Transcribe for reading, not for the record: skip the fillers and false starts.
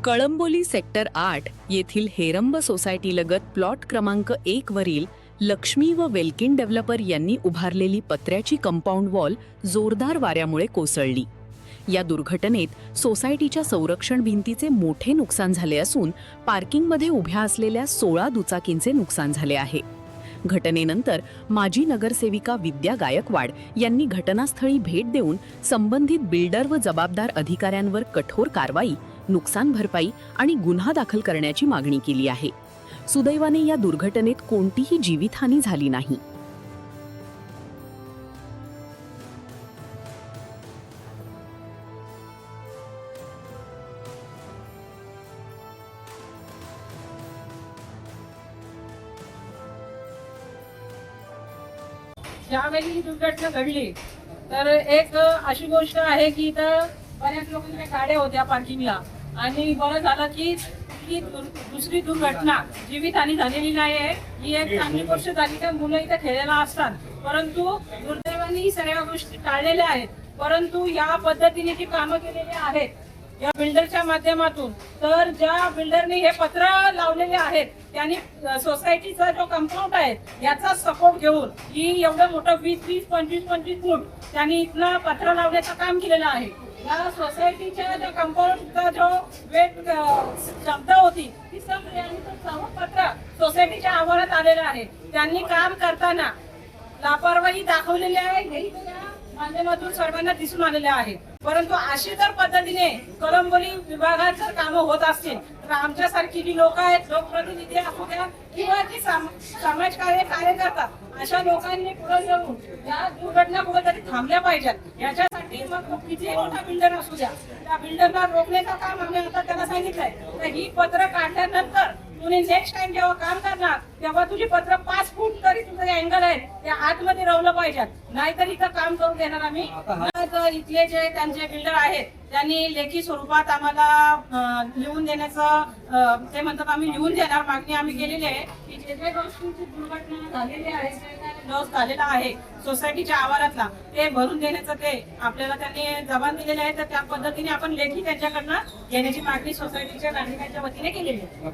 Kalamboli sector 8 येथील Heramb सोसायटीलगत plot क्रमांक 1 वरील लक्ष्मी व वेल्किन डेव्हलपर यांनी उभारलेली पत्र्याची कंपाऊंड वॉल जोरदार वाऱ्यामुळे कोसळली। या दुर्घटनेत सोसायटीच्या संरक्षण भिंतीचे मोठे नुकसान झाले असून पार्किंगमध्ये उभ्या असलेल्या 16 दुचाकींचे नुकसान झाले आहे। घटनेनंतर माजी नगरसेविका विद्या गायकवाड यांनी घटनास्थळी भेट देऊन संबंधित बिल्डर व जबाबदार अधिकाऱ्यांवर कठोर कारवाई, नुकसान भरपाई आणि गुन्हा दाखल करण्याची मागणी केली आहे। सुदैवाने या दुर्घटनेत कोणतीही जीवितहानी झाली नाही। ज्यावेळी ही दुर्घटना घडली तर एक अशी गोष्ट आहे की इथं बऱ्याच लोकांच्या गाड्या होत्या पार्किंगला आणि बरं झालं की दुसरी दुर्घटना जीवितहानी झालेली नाही आहे। ही एक चांगली गोष्ट झाली की मुलं इथे खेळायला असतात, परंतु दुर्दैवाने ही सर्व गोष्टी टाळलेल्या आहेत। परंतु या पद्धतीने जी कामं केलेली आहेत या बिल्डरच्या माध्यमातून, तर ज्या बिल्डरने हे पत्र लावलेले आहेत त्यांनी सोसायटीचा जो कंपाऊंड आहे याचा सपोर्ट घेऊन ही एवढं मोठं 20-25 फूट त्यांनी इथनं पत्र लावण्याचं काम केलेलं आहे। या सोसायटीच्या ज्या कंपाऊंडचा जो वेट शब्द होती ती सर्व पत्र सोसायटीच्या आवारात आलेलं आहे। त्यांनी काम करताना लापरवाही दाखवलेली आहे हे माध्यमातून सर्वांना दिसून आलेले आहे। परंतु अशी जर पद्धतीने कळंबोली विभागात जर कामं होत असतील तर आमच्यासारखी जी लोक आहेत, लोकप्रतिनिधी असू द्या किंवा जी समाजकार्य कार्यकर्ता, अशा लोकांनी पुढे येऊन या दुर्घटना कुठेतरी थांबल्या पाहिजेत। याच्यासाठी मग कितीही मोठा बिल्डर असू द्या त्या बिल्डरला रोखण्याचं काम आम्ही आता त्याला सांगितलंय। तर ही पत्र काढल्यानंतर तुम्ही नेक्स्ट टाइम जेव्हा काम करणार तेव्हा तुझी पत्र 5 फूट तरी तुझं अँगल आहे त्या आतमध्ये रवलं पाहिजे, नाहीतर इथं काम करून देणार आम्ही। इथले जे त्यांचे बिल्डर आहेत त्यांनी लेखी स्वरूपात आम्हाला लिहून देण्याचं ते म्हणतात, आम्ही लिहून देणार मागणी आम्ही केलेली आहे की जे जे गोष्टींची दुर्घटना झालेली आहे, लॉस झालेला आहे सोसायटीच्या आवारातला, ते भरून देण्याचं ते आपल्याला त्यांनी जबान दिलेले आहे। तर त्या पद्धतीने आपण लेखी त्यांच्याकडनं घेण्याची मागणी सोसायटीच्या नागरिकांच्या वतीने केलेली आहे।